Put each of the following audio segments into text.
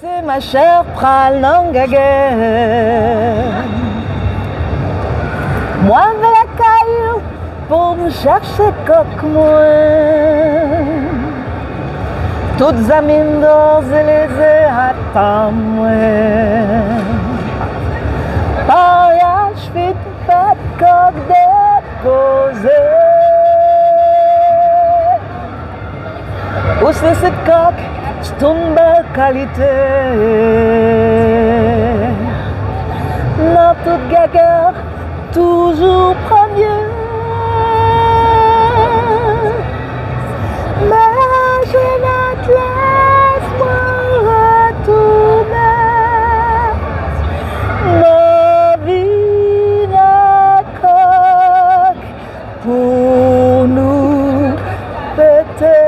C'est ma chère Pralangague. Moi, je vais la caille pour me chercher coq moi. Toutes amies d'ores et les attendent moi. Voyage vite fait coq déposé. Où c'est cette coque, c'est une belle qualité. Dans toute gagueur, toujours premier. Mais je ne te laisse moi retourner. Ma vie de coque pour nous péter.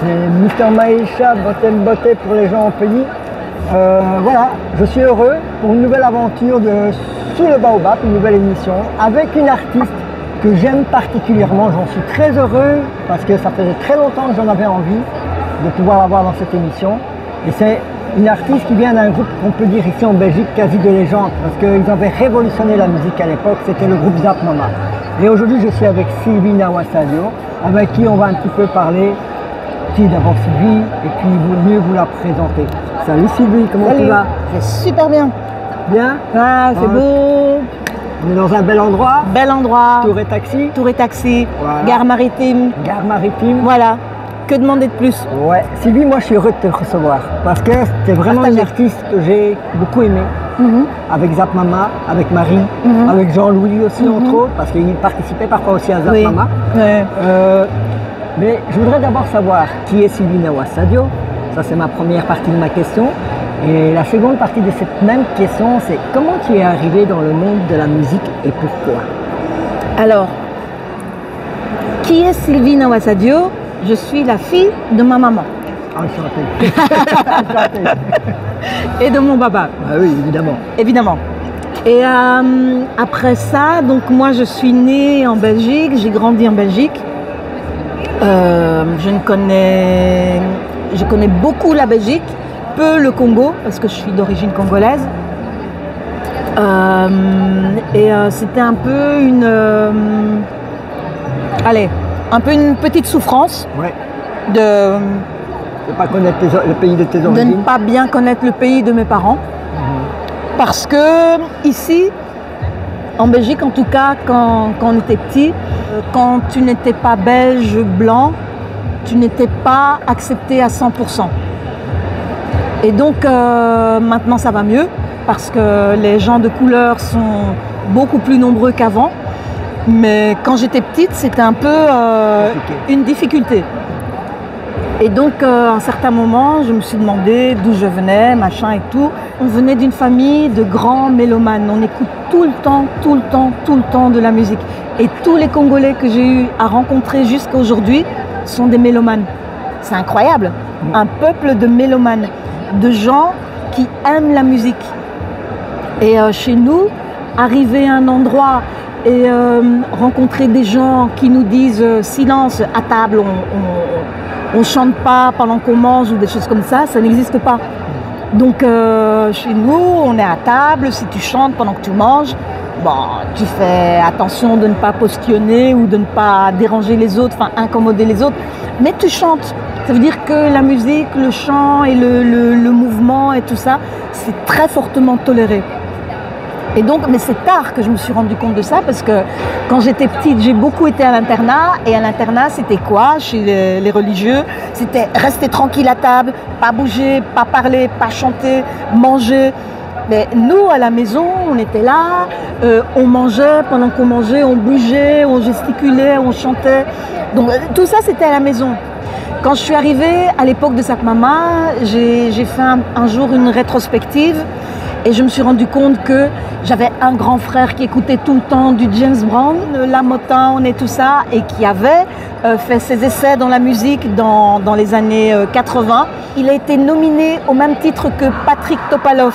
C'est Mr Maïcha, Beauté pour les gens au pays. Voilà, je suis heureux pour une nouvelle aventure de Sous le Baobab, une nouvelle émission, avec une artiste que j'aime particulièrement. J'en suis très heureux parce que ça faisait très longtemps que j'en avais envie de pouvoir la voir dans cette émission. Et c'est une artiste qui vient d'un groupe qu'on peut dire ici en Belgique quasi de légende, parce qu'ils avaient révolutionné la musique à l'époque, c'était le groupe Zap Mama. Et aujourd'hui je suis avec Sylvie Nawasadio, avec qui on va un petit peu parler. Qui d'abord Sylvie, et puis mieux vous la présenter. Salut Sylvie, comment tu vas? Super bien. Bien? Ah, c'est beau. On est dans un bel endroit. Bel endroit. Tour et taxi. Tour et taxi. Voilà. Gare maritime. Gare maritime. Voilà. Que demander de plus? Ouais. Sylvie, moi je suis heureux de te recevoir parce que c'était vraiment une artiste que j'ai beaucoup aimée. Avec Zap Mama, avec Marie, avec Jean-Louis aussi entre autres, parce qu'il participait parfois aussi à Zap Mama. Ouais. Mais je voudrais d'abord savoir qui est Sylvie Nawasadio. Ça, c'est ma première partie de ma question. Et la seconde partie de cette même question, c'est comment tu es arrivée dans le monde de la musique et pourquoi? Alors, qui est Sylvie Nawasadio? Je suis la fille de ma maman. Enchantée. Et de mon papa. Ah oui, évidemment. Évidemment. Et après ça, donc moi je suis née en Belgique, j'ai grandi en Belgique. Je connais beaucoup la Belgique, peu le Congo, parce que je suis d'origine congolaise. C'était un peu une petite souffrance de pas connaître le pays de tes origines. De ne pas bien connaître le pays de mes parents. Parce que ici, en Belgique en tout cas, quand on était petit, quand tu n'étais pas belge, blanc, tu n'étais pas accepté à 100%. Et donc maintenant ça va mieux parce que les gens de couleur sont beaucoup plus nombreux qu'avant. Mais quand j'étais petite, c'était un peu une difficulté. Et donc à un certain moment, je me suis demandé d'où je venais, machin et tout. On venait d'une famille de grands mélomanes. On écoute tout le temps de la musique. Et tous les Congolais que j'ai eu à rencontrer jusqu'à aujourd'hui sont des mélomanes. C'est incroyable. Un peuple de mélomanes, de gens qui aiment la musique. Et chez nous, arriver à un endroit et rencontrer des gens qui nous disent silence à table, on chante pas pendant qu'on mange ou des choses comme ça n'existe pas. Donc chez nous, on est à table, si tu chantes pendant que tu manges, bon, tu fais attention de ne pas postillonner ou de ne pas déranger les autres, enfin incommoder les autres, mais tu chantes. Ça veut dire que la musique, le chant et le mouvement et tout ça, c'est très fortement toléré. Et donc, mais c'est tard que je me suis rendu compte de ça parce que quand j'étais petite, j'ai beaucoup été à l'internat. Et à l'internat, c'était quoi chez les religieux? C'était rester tranquille à table, pas bouger, pas parler, pas chanter, manger. Mais nous, à la maison, on était là, on mangeait, pendant qu'on mangeait, on bougeait, on gesticulait, on chantait. Donc tout ça, c'était à la maison. Quand je suis arrivée à l'époque de Zap Mama, j'ai fait un jour une rétrospective. Et je me suis rendu compte que j'avais un grand frère qui écoutait tout le temps du James Brown, la Motown et tout ça, et qui avait fait ses essais dans la musique dans les années 80. Il a été nominé au même titre que Patrick Topalov,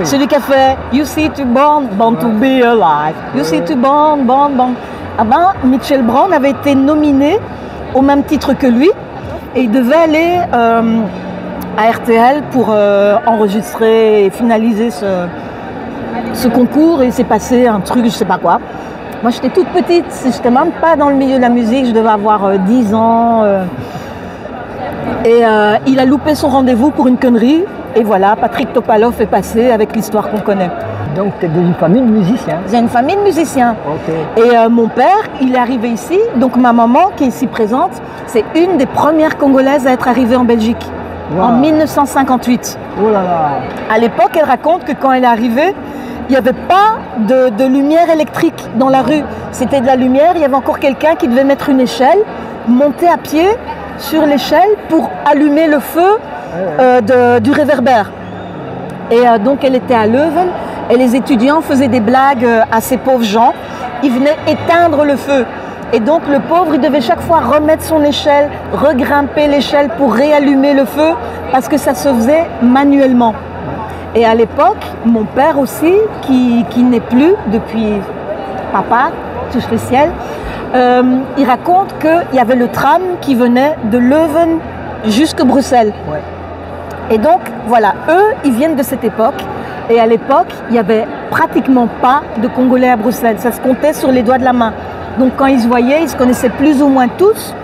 celui qui a fait You See to Born, Born to Be Alive, You See to Born, Born, Born. Ah ben, Mitchell Brown avait été nominé au même titre que lui, et il devait aller à RTL pour enregistrer et finaliser ce concours, et il s'est passé un truc, je sais pas quoi. Moi j'étais toute petite, j'étais même pas dans le milieu de la musique, je devais avoir 10 ans. Et il a loupé son rendez-vous pour une connerie, et voilà, Patrick Topalov est passé avec l'histoire qu'on connaît. Donc tu es d'une famille de musiciens. J'ai une famille de musiciens. Okay. Et mon père, il est arrivé ici, donc ma maman qui est ici présente, c'est une des premières Congolaises à être arrivée en Belgique. Wow. En 1958. Oh là là. À l'époque, elle raconte que quand elle est arrivée, il n'y avait pas de lumière électrique dans la rue. C'était de la lumière, il y avait encore quelqu'un qui devait mettre une échelle, monter à pied sur l'échelle pour allumer le feu du réverbère. Et donc elle était à Leuven, et les étudiants faisaient des blagues à ces pauvres gens. Ils venaient éteindre le feu. Et donc le pauvre, il devait chaque fois remettre son échelle, regrimper l'échelle pour réallumer le feu, parce que ça se faisait manuellement. Et à l'époque, mon père aussi, qui n'est plus depuis papa, touche le ciel, il raconte qu'il y avait le tram qui venait de Leuven jusqu'à Bruxelles. Ouais. Et donc voilà, eux, ils viennent de cette époque. Et à l'époque, il n'y avait pratiquement pas de Congolais à Bruxelles. Ça se comptait sur les doigts de la main. Donc quand ils se voyaient, ils se connaissaient plus ou moins tous.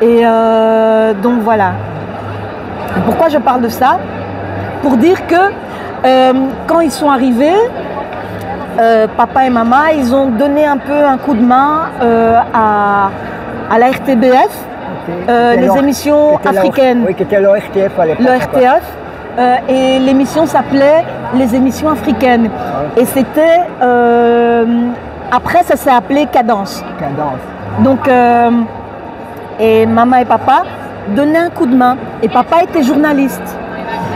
Et donc voilà. Et pourquoi je parle de ça? Pour dire que quand ils sont arrivés, papa et maman, ils ont donné un peu un coup de main à la RTBF, les émissions africaines. Oui, qui était le RTF à l'époque. Le RTF. Et l'émission s'appelait Les émissions africaines. Et c'était... après, ça s'est appelé Cadence. Cadence. Donc, et maman et papa donnaient un coup de main. Et papa était journaliste.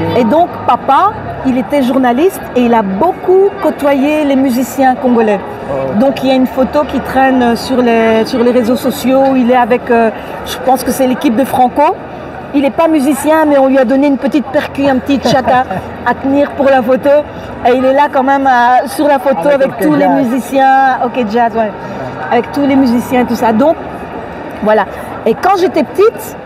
Okay. Et donc, papa, il était journaliste et il a beaucoup côtoyé les musiciens congolais. Oh. Donc, il y a une photo qui traîne sur les réseaux sociaux. Il est avec, je pense que c'est l'équipe de Franco. Il n'est pas musicien, mais on lui a donné une petite percu, un petit tchaka à tenir pour la photo. Et il est là quand même sur la photo avec tous les musiciens. Ok, jazz, ouais. Avec tous les musiciens et tout ça. Donc, voilà. Et quand j'étais petite,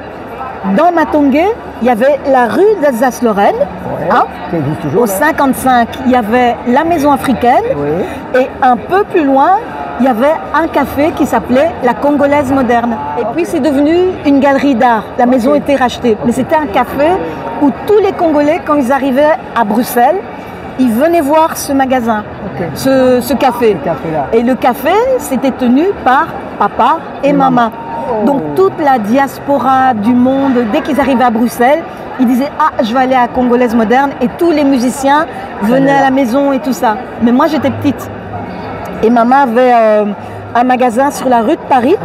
dans Matongué, il y avait la rue d'Alsace-Lorraine. Ouais, hein, qui existe toujours, au 55, il y avait la maison africaine. Oui. Et un peu plus loin, il y avait un café qui s'appelait la Congolaise moderne. Et puis c'est devenu une galerie d'art. La maison était rachetée. Mais c'était un café où tous les Congolais, quand ils arrivaient à Bruxelles, ils venaient voir ce magasin, ce café. Et le café, c'était tenu par papa et maman. Oh. Donc toute la diaspora du monde, dès qu'ils arrivaient à Bruxelles, ils disaient « Ah, je vais aller à la Congolaise moderne » et tous les musiciens venaient à la maison et tout ça. Mais moi, j'étais petite. Et maman avait un magasin sur la rue de Paris,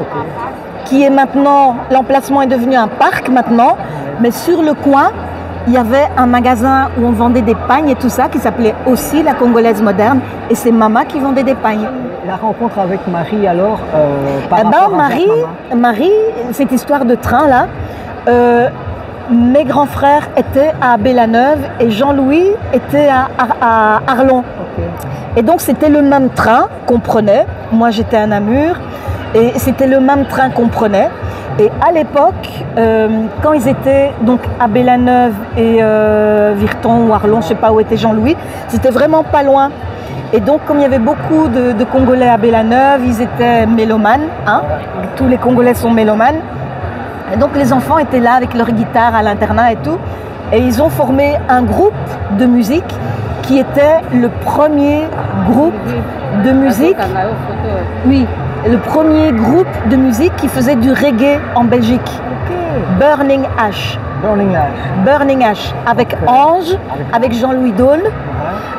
qui est maintenant, l'emplacement est devenu un parc maintenant, mais sur le coin, il y avait un magasin où on vendait des pagnes et tout ça, qui s'appelait aussi la Congolaise moderne, et c'est maman qui vendait des pagnes. La rencontre avec Marie alors, Marie, cette histoire de train là, mes grands frères étaient à Bellaneuve et Jean-Louis était à Arlon. Et donc c'était le même train qu'on prenait. Moi j'étais à Namur et c'était le même train qu'on prenait. Et à l'époque, quand ils étaient donc à Bellaneuve et Virton ou Arlon, je ne sais pas où était Jean-Louis, c'était vraiment pas loin. Et donc comme il y avait beaucoup de Congolais à Bellaneuve, ils étaient mélomanes, hein, tous les Congolais sont mélomanes. Et donc les enfants étaient là avec leur guitare à l'internat et tout. Et ils ont formé un groupe de musique qui était le premier groupe de musique. Oui, le premier groupe de musique qui faisait du reggae en Belgique. Burning Ash. Burning Ash. Burning Ash. Avec Ange, avec Jean-Louis Dole,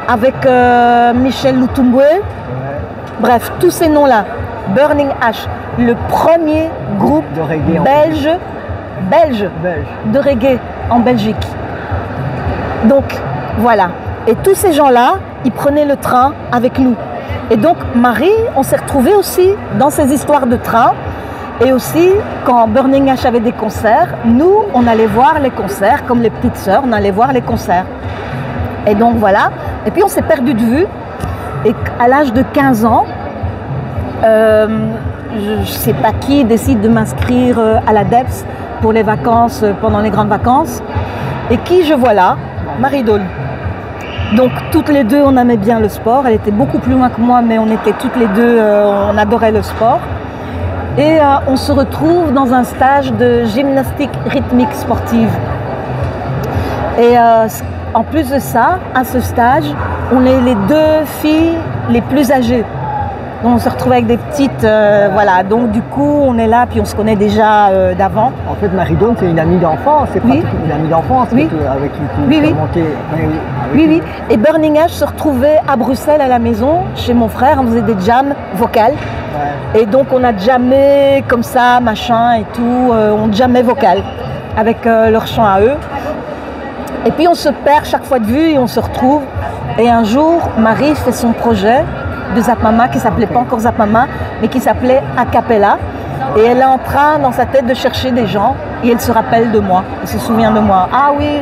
avec Michel Lutumbwe. Bref, tous ces noms-là. Burning Ash. Le premier groupe de reggae belge de reggae en Belgique. Donc, voilà. Et tous ces gens-là, il prenait le train avec nous. Et donc Marie, on s'est retrouvés aussi dans ces histoires de train. Et aussi, quand Burning Ash avait des concerts, nous, on allait voir les concerts, comme les petites sœurs, on allait voir les concerts. Et donc voilà. Et puis on s'est perdu de vue. Et à l'âge de 15 ans, je ne sais pas qui décide de m'inscrire à la DEPS pour les vacances, pendant les grandes vacances. Et qui je vois là? Marie Dole. Donc toutes les deux, on aimait bien le sport. Elle était beaucoup plus loin que moi, mais on était toutes les deux, on adorait le sport. Et on se retrouve dans un stage de gymnastique rythmique sportive. Et en plus de ça, à ce stage, on est les deux filles les plus âgées. Donc on se retrouve avec des petites, voilà. Donc du coup, on est là, puis on se connaît déjà d'avant. En fait, Marie Dawn, c'est une amie d'enfance, c'est Oui. une amie d'enfance Oui. avec qui tu Oui, as oui. monté. Oui, oui. Et Burning Ash se retrouvait à Bruxelles à la maison, chez mon frère, on faisait des jams vocales. Ouais. Et donc on a jammé comme ça, machin et tout, on jammait vocal avec leur chant à eux. Et puis on se perd chaque fois de vue et on se retrouve. Et un jour, Marie fait son projet de Zap Mama qui s'appelait pas encore Zap Mama, mais qui s'appelait A Cappella. Et elle est en train dans sa tête de chercher des gens et elle se rappelle de moi, elle se souvient de moi. Ah oui,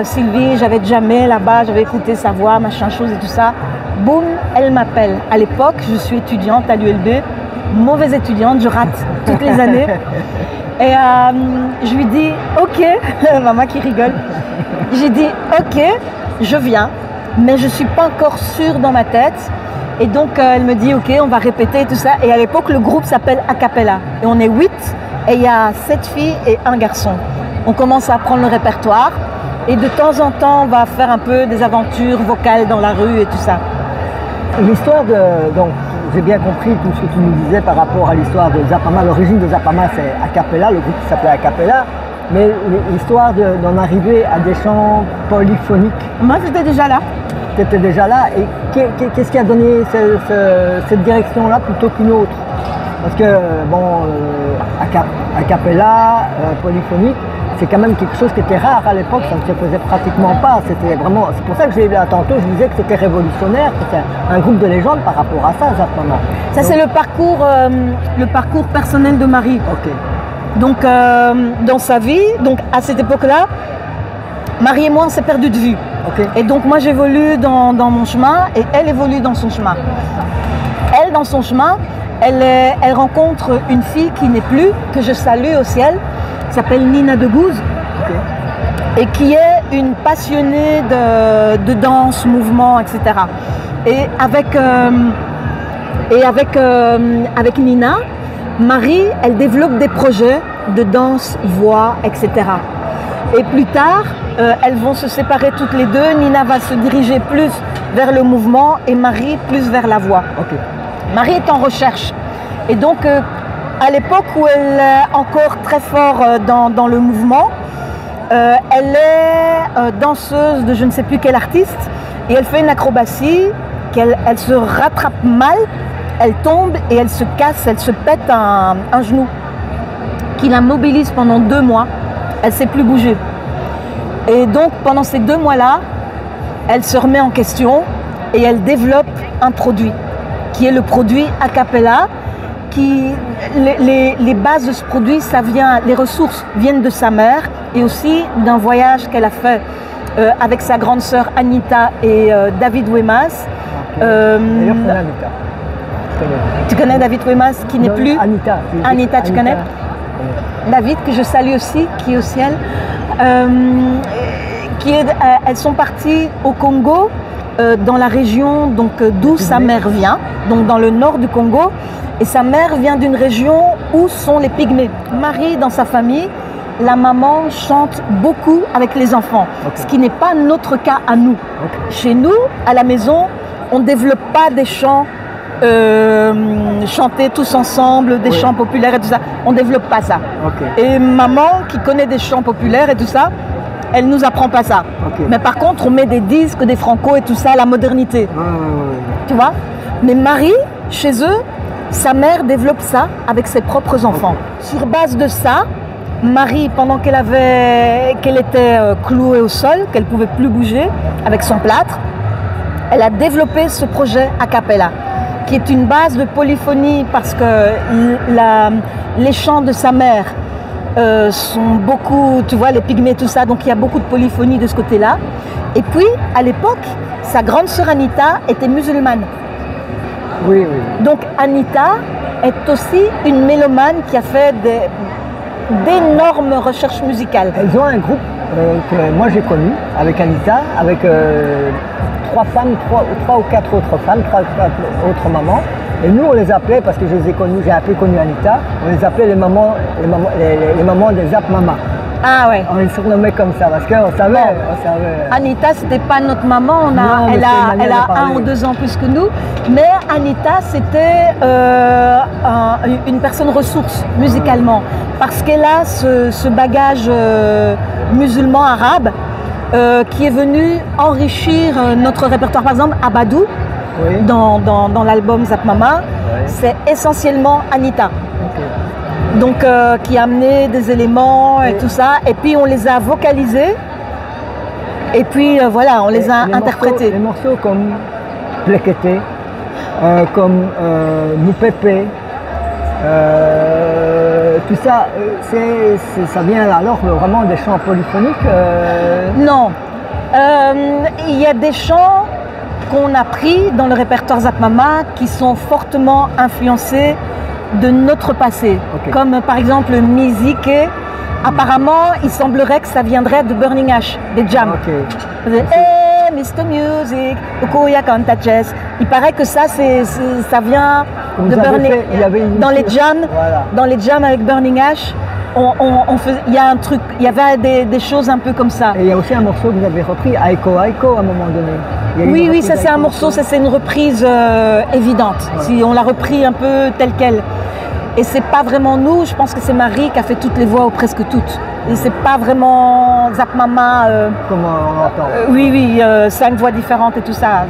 Sylvie, j'avais jammé là-bas, j'avais écouté sa voix, machin chose et tout ça. Boum, elle m'appelle. À l'époque, je suis étudiante à l'ULB, mauvaise étudiante, je rate toutes les années. Et je lui dis, ok, maman qui rigole, j'ai dit, ok, je viens, mais je ne suis pas encore sûre dans ma tête. Et donc elle me dit, ok, on va répéter tout ça. Et à l'époque, le groupe s'appelle A Cappella. Et on est 8, et il y a 7 filles et 1 garçon. On commence à apprendre le répertoire. Et de temps en temps, on va faire un peu des aventures vocales dans la rue et tout ça. L'histoire de. Donc, j'ai bien compris tout ce que tu nous disais par rapport à l'histoire de Zap Mama. L'origine de Zap Mama, c'est A Cappella, le groupe qui s'appelait A Cappella. Mais l'histoire d'en arriver à des chants polyphoniques. Moi, j'étais déjà là. Tu étais déjà là. Et qu'est-ce qui a donné cette direction-là plutôt qu'une autre? Parce que, bon, A Cappella, polyphonique, c'est quand même quelque chose qui était rare à l'époque, ça ne se faisait pratiquement pas. C'était vraiment, c'est pour ça que je l'ai vu là tantôt, je disais que c'était révolutionnaire, que c'était un groupe de légendes par rapport à ça, Zap Mama. Ça, c'est le parcours personnel de Marie. Ok. Donc, dans sa vie, donc à cette époque-là, Marie et moi, on s'est perdus de vue. Ok. Et donc, moi, j'évolue dans mon chemin et elle évolue dans son chemin. Elle, dans son chemin, elle rencontre une fille qui n'est plus, que je salue au ciel, qui s'appelle Nina Degouze, Ok. et qui est une passionnée de danse, mouvement, etc. Et avec Nina, Marie, elle développe des projets de danse, voix, etc. Et plus tard, elles vont se séparer toutes les deux. Nina va se diriger plus vers le mouvement et Marie plus vers la voix. Ok. Marie est en recherche. Et donc, à l'époque où elle est encore très fort dans le mouvement, elle est danseuse de je ne sais plus quel artiste et elle fait une acrobatie, elle se rattrape mal, elle tombe et elle se casse, elle se pète un genou qui la mobilise pendant 2 mois. Elle ne sait plus bouger. Et donc, pendant ces 2 mois-là, elle se remet en question et elle développe un produit qui est le produit A Cappella. Les bases de ce produit, les ressources viennent de sa mère et aussi d'un voyage qu'elle a fait avec sa grande sœur Anita et David Wemas. D'ailleurs, c'est Anita. Tu connais David Wemas qui n'est plus Anita. Anita, tu connais? David, que je salue aussi, qui est au ciel. Elles sont parties au Congo, dans la région d'où sa mère vient, donc dans le nord du Congo. Et sa mère vient d'une région où sont les pygmées. Marie, dans sa famille, la maman chante beaucoup avec les enfants, Okay. ce qui n'est pas notre cas à nous. Okay. Chez nous, à la maison, on ne développe pas des chants chantés tous ensemble, des chants populaires et tout ça. On ne développe pas ça. Okay. Et maman, qui connaît des chants populaires et tout ça, elle ne nous apprend pas ça. Okay. Mais par contre, on met des disques, des franco et tout ça, la modernité. Tu vois? Mais Marie, chez eux, sa mère développe ça avec ses propres enfants. Sur base de ça, Marie, pendant qu'elle était clouée au sol, qu'elle ne pouvait plus bouger avec son plâtre, elle a développé ce projet a cappella, qui est une base de polyphonie parce que les chants de sa mère sont beaucoup, tu vois, les pygmées, tout ça, donc il y a beaucoup de polyphonie de ce côté-là. Et puis, à l'époque, sa grande sœur Anita était musulmane. Oui, oui. Donc Anita est aussi une mélomane qui a fait d'énormes recherches musicales. Elles ont un groupe que moi j'ai connu avec Anita, avec trois ou quatre autres femmes, trois autres mamans. Et nous on les appelait, parce que je les ai connues, j'ai un peu connu Anita, on les appelait les mamans des Zap Mama. Ah ouais. On les surnommait comme ça parce qu'on savait, Anita, c'était pas notre maman, elle a 1 ou 2 ans plus que nous, mais Anita, c'était une personne ressource musicalement, parce qu'elle a ce bagage musulman arabe qui est venu enrichir notre répertoire. Par exemple, Abadou, oui, dans l'album Zap Mama, oui, c'est essentiellement Anita. Okay. Donc qui a amené des éléments et tout ça, et puis on les a vocalisés, et puis voilà, on les a interprétés. Les morceaux comme Plekete, comme Moupépé, tout ça, ça vient alors vraiment des chants polyphoniques Non, il y a des chants qu'on a pris dans le répertoire Zap Mama qui sont fortement influencés de notre passé, okay, comme par exemple Mizike. Apparemment, il semblerait que ça viendrait de Burning Ash, des jams. Okay. Hey, Mr. Music, Ukuya Kantaches. Il paraît que ça vient de Burning Ash. Dans les jams, voilà, dans les jams avec Burning Ash, il y a un truc, il y avait des choses un peu comme ça. Et il y a aussi un morceau que vous avez repris, Aiko Aiko, à un moment donné. Oui, oui, ça c'est un morceau, ça c'est une reprise évidente. Ouais. Si on l'a repris un peu tel quel. Et c'est pas vraiment nous, je pense que c'est Marie qui a fait toutes les voix ou presque toutes. Et c'est pas vraiment Zap Mama. Comment on entend oui, oui, 5 voix différentes et tout ça.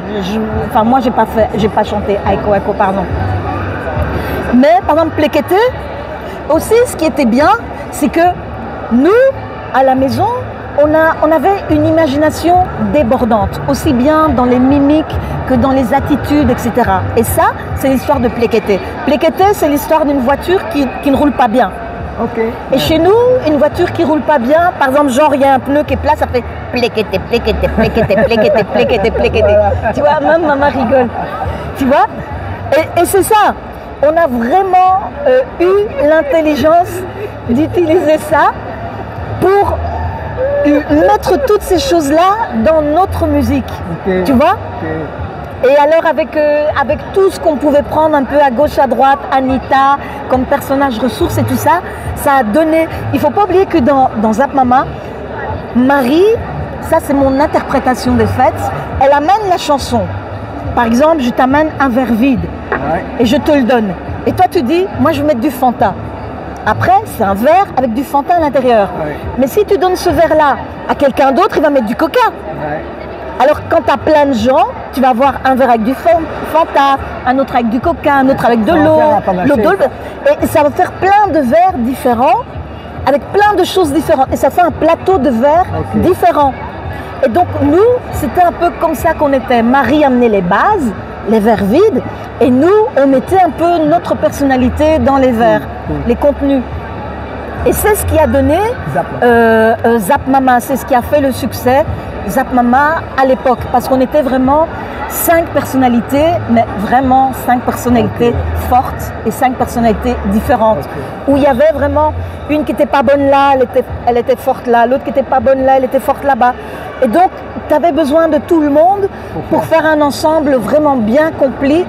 Enfin, moi j'ai pas chanté Aiko Aiko, pardon. Mais par exemple, Plekete, aussi ce qui était bien, c'est que nous, à la maison, on avait une imagination débordante, aussi bien dans les mimiques que dans les attitudes, etc. Et ça, c'est l'histoire de Plekete. Plekete, c'est l'histoire d'une voiture qui ne roule pas bien. Okay. Et chez nous, une voiture qui ne roule pas bien, par exemple, genre il y a un pneu qui est plat, ça fait Plekete, Plekete, Plekete, Plekete, Plekete, Plekete. Tu vois, même maman rigole. Tu vois? Et c'est ça. On a vraiment eu l'intelligence d'utiliser ça pour mettre toutes ces choses-là dans notre musique, okay, tu vois, okay. Et alors avec tout ce qu'on pouvait prendre un peu à gauche, à droite, Anita comme personnage ressource et tout ça, ça a donné, il ne faut pas oublier que dans Zap Mama, Marie, ça c'est mon interprétation des fêtes, elle amène la chanson. Par exemple, je t'amène un verre vide, ouais, et je te le donne. Et toi tu dis, moi je vais mettre du Fanta. Après, c'est un verre avec du Fanta à l'intérieur. Ouais. Mais si tu donnes ce verre-là à quelqu'un d'autre, il va mettre du Coca. Ouais. Alors, quand tu as plein de gens, tu vas avoir un verre avec du Fanta, un autre avec du Coca, un autre avec de l'eau. Et ça va faire plein de verres différents, avec plein de choses différentes. Et ça fait un plateau de verres, okay, différents. Et donc, nous, c'était un peu comme ça qu'on était. Marie amenait les bases, les verres vides, et nous, on mettait un peu notre personnalité dans les verres, les contenus. Et c'est ce qui a donné Zap Mama, c'est ce qui a fait le succès Zap Mama à l'époque, parce qu'on était vraiment 5 personnalités, mais vraiment 5 personnalités, okay, fortes et 5 personnalités différentes, okay, où il y avait vraiment une qui n'était pas bonne là, elle était forte là, l'autre qui n'était pas bonne là, elle était forte là-bas. Et donc, tu avais besoin de tout le monde pour faire un ensemble vraiment bien complet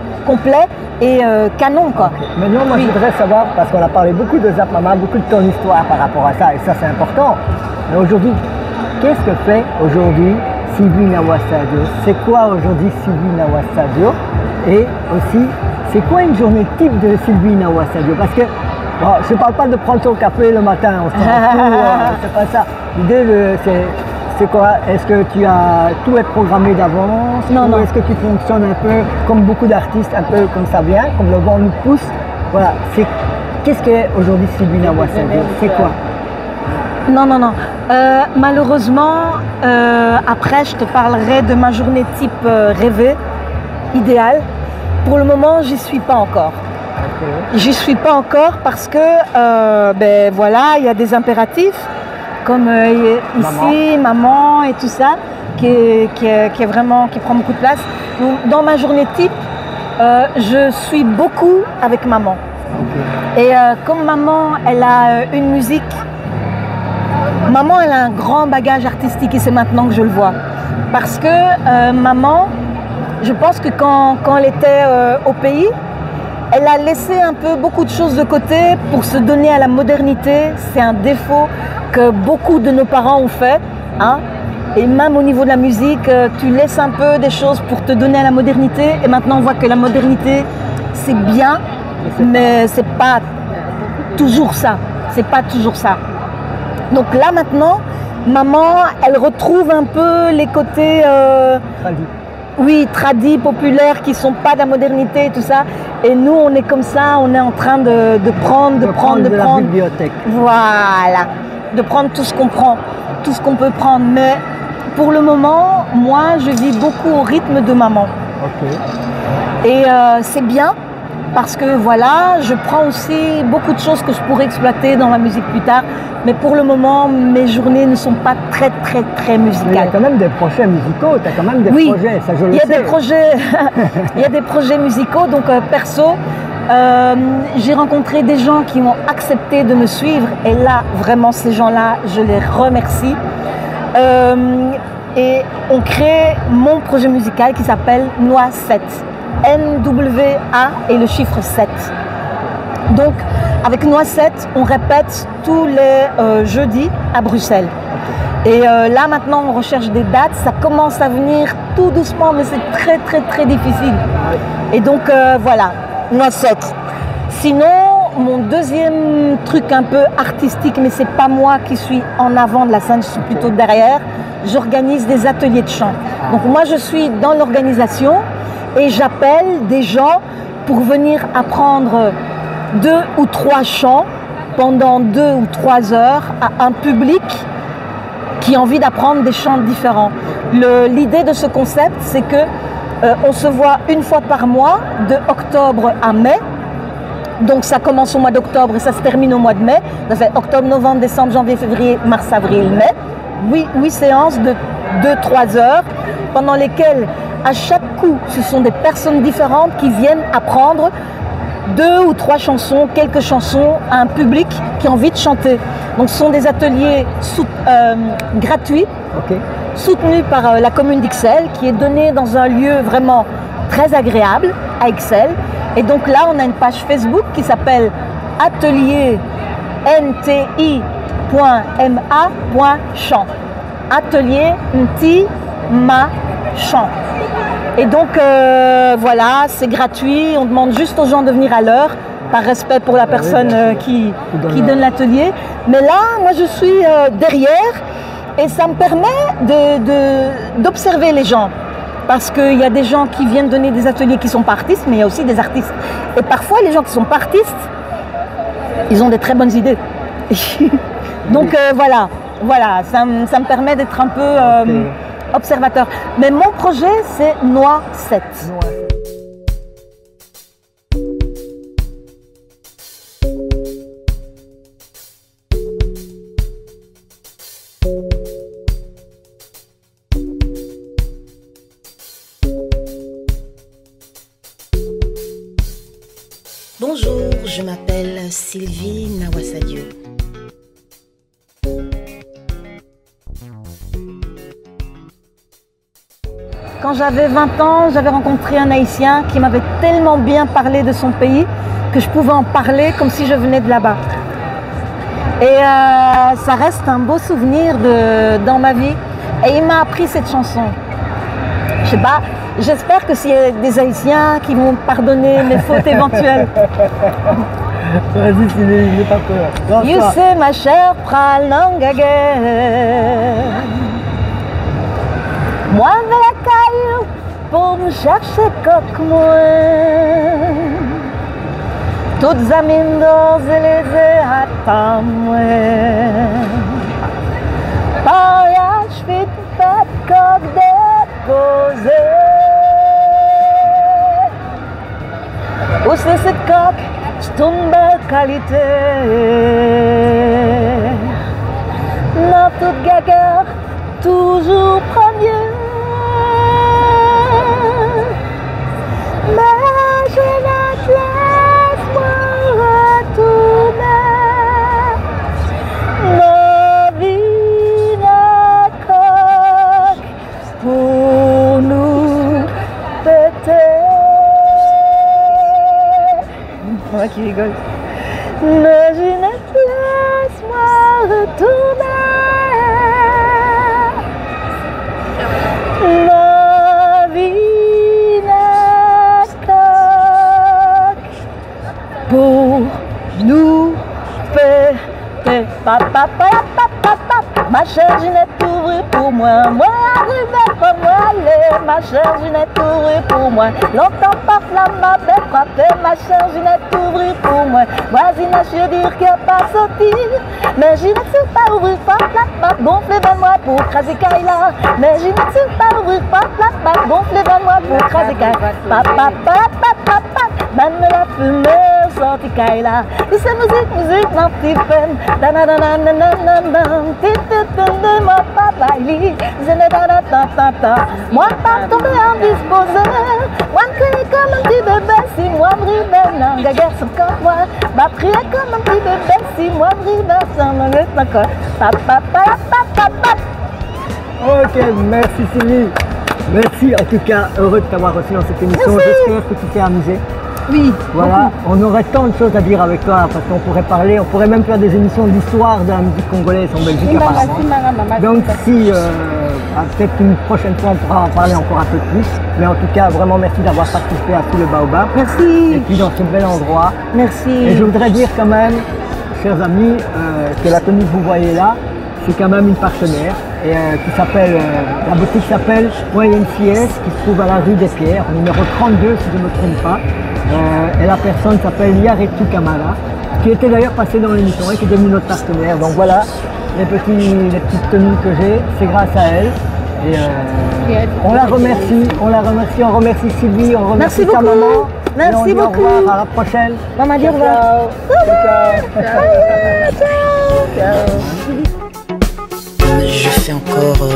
et canon, quoi. Okay. Maintenant, moi, oui, je voudrais savoir, parce qu'on a parlé beaucoup de Zap Mama, beaucoup de ton histoire par rapport à ça, et ça, c'est important. Mais aujourd'hui, qu'est-ce que fait aujourd'hui Sylvie Nawasadio? C'est quoi aujourd'hui Sylvie Nawasadio? Et aussi, c'est quoi une journée type de Sylvie Nawasadio? Parce que, bon, je ne parle pas de prendre son café le matin, on s'en fout, c'est pas ça. L'idée, c'est quoi? Est-ce que tout est programmé d'avance? Non, non. Est-ce que tu fonctionnes un peu comme beaucoup d'artistes, un peu comme ça vient, comme le vent nous pousse? Voilà, qu'est-ce qu'est aujourd'hui Sylvie Nawasadio? C'est quoi? Non, non, non. Malheureusement, après, je te parlerai de ma journée type rêvée. idéal. Pour le moment, j'y suis pas encore. Ok. J'y suis pas encore parce que, ben voilà, il y a des impératifs comme ici, maman et tout ça, qui prend beaucoup de place. Donc, dans ma journée type, je suis beaucoup avec maman. Ok. Et comme maman, elle a une musique, maman, elle a un grand bagage artistique et c'est maintenant que je le vois. Parce que maman, je pense que quand elle était au pays, elle a laissé un peu beaucoup de choses de côté pour se donner à la modernité. C'est un défaut que beaucoup de nos parents ont fait, hein. Et même au niveau de la musique, tu laisses un peu des choses pour te donner à la modernité. Et maintenant, on voit que la modernité, c'est bien, mais c'est pas toujours ça. C'est pas toujours ça. Donc là, maintenant, maman, elle retrouve un peu les côtés... Tradi. oui, tradis, populaires, qui sont pas de la modernité et tout ça. Et nous, on est comme ça, on est en train de prendre. La bibliothèque. Voilà, de prendre tout ce qu'on prend, tout ce qu'on peut prendre. Mais pour le moment, moi, je vis beaucoup au rythme de maman. Ok. Et c'est bien parce que voilà, je prends aussi beaucoup de choses que je pourrais exploiter dans la musique plus tard. Mais pour le moment, mes journées ne sont pas très musicales. Mais il y a quand même des projets musicaux, tu as quand même des projets, ça je le sais. Il y a des projets, il y a des projets musicaux, donc perso, j'ai rencontré des gens qui ont accepté de me suivre et là, vraiment, ces gens-là, je les remercie. Et on crée mon projet musical qui s'appelle Noix 7. NWA et le chiffre 7. Donc, avec Noix 7, on répète tous les jeudis à Bruxelles. Et là, maintenant, on recherche des dates. Ça commence à venir tout doucement, mais c'est très difficile. Et donc, voilà, Noix 7. Sinon, mon deuxième truc un peu artistique, mais c'est pas moi qui suis en avant de la scène, je suis plutôt derrière, j'organise des ateliers de chant. Donc moi, je suis dans l'organisation et j'appelle des gens pour venir apprendre 2 ou 3 chants pendant 2 ou 3 heures à un public qui a envie d'apprendre des chants différents. L'idée de ce concept, c'est que on se voit une fois par mois, de octobre à mai. Donc ça commence au mois d'octobre et ça se termine au mois de mai. Ça fait octobre, novembre, décembre, janvier, février, mars, avril, mai. 8 séances de 2-3 heures pendant lesquelles à chaque coup, ce sont des personnes différentes qui viennent apprendre 2 ou 3 chansons, quelques chansons à un public qui a envie de chanter. Donc ce sont des ateliers gratuits, soutenus par la commune d'Ixelles, qui est donné dans un lieu vraiment très agréable à Ixelles. Et donc là, on a une page Facebook qui s'appelle atelier nti.ma.chant. Atelier nti.ma.chant. Et donc voilà, c'est gratuit, on demande juste aux gens de venir à l'heure, par respect pour la personne qui donne l'atelier. Mais là, moi je suis derrière et ça me permet d'observer les gens. Parce qu'il y a des gens qui viennent donner des ateliers qui ne sont pas artistes, mais il y a aussi des artistes. Et parfois, les gens qui ne sont pas artistes, ils ont des très bonnes idées. Donc voilà, ça me permet d'être un peu observateur. Mais mon projet, c'est Noix 7. Bonjour, je m'appelle Sylvie Nawasadio. Quand j'avais 20 ans, j'avais rencontré un Haïtien qui m'avait tellement bien parlé de son pays que je pouvais en parler comme si je venais de là-bas. Et ça reste un beau souvenir dans ma vie. Et il m'a appris cette chanson. Je sais pas, j'espère que s'il y a des Haïtiens qui vont pardonner mes fautes éventuelles. Vas-y, Sylvie, n'aie pas peur. You sais, ma chère, pral nangage. Moi, je vais la caille pour me chercher coq moi. Toutes amies d'ores et les attendent moi. Mariage fait coq déposé. Où c'est cette coque, c'est une belle qualité. Dans toute gagueur, toujours premier. Mais je ne te laisse moi retourner. Ma vie n'est coque pour nous péter. Moi qui rigole. Mais je ne te laisse moi retourner. Ma vie n'est coque pour nous fêter. Ma chère Ginette ouvre pour moi. Moi arrivée comme moi aller. Ma chère Ginette ouvre pour moi. Longtemps par flamme ma belle frappée. Ma chère Ginette ouvre pour moi. Voisine je dire qu'elle pas sorti. Mais Ginette sait pas ouvrir porte la porte. Gonfler vers moi pour craser Kaila. Mais Ginette sait pas ouvrir porte la porte. Gonfler vers moi pour craser Kaila. Papa papa papa. Même la fumée sorti Kaila. Et c'est musique non petit peine. Moi papa il moi pas tomber indisposé. Moi crier comme un petit bébé si moi m'rive non gaguerre sans comme moi. Bah prier comme un petit bébé si moi m'rive sans mon encore. Papa papa papa. Ok, merci Sylvie. Merci en tout cas, heureux de t'avoir reçu dans cette émission. J'espère que tu t'es amusé. Oui, voilà, beaucoup. On aurait tant de choses à dire avec toi parce qu'on pourrait parler, on pourrait même faire des émissions d'histoire de la musique congolaise en Belgique apparemment. Donc si peut-être une prochaine fois on pourra en parler encore un peu plus. Mais en tout cas, vraiment merci d'avoir participé à Sous le Baobab. Merci. Et puis dans ce bel endroit. Merci. Et je voudrais dire quand même, chers amis, que la tenue que vous voyez là, c'est quand même une partenaire et qui s'appelle, la boutique s'appelle YMCS qui se trouve à la rue des Pierres, numéro 32 si je ne me trompe pas. Et la personne s'appelle Yaretu Kamara, qui était d'ailleurs passée dans l'émission et qui est devenue notre partenaire. Donc voilà, les petites tenues que j'ai, c'est grâce à elle. Et on la remercie, on remercie Sylvie, on remercie sa maman. Merci beaucoup. Au revoir, à la prochaine. Maman dit au revoir. Je fais encore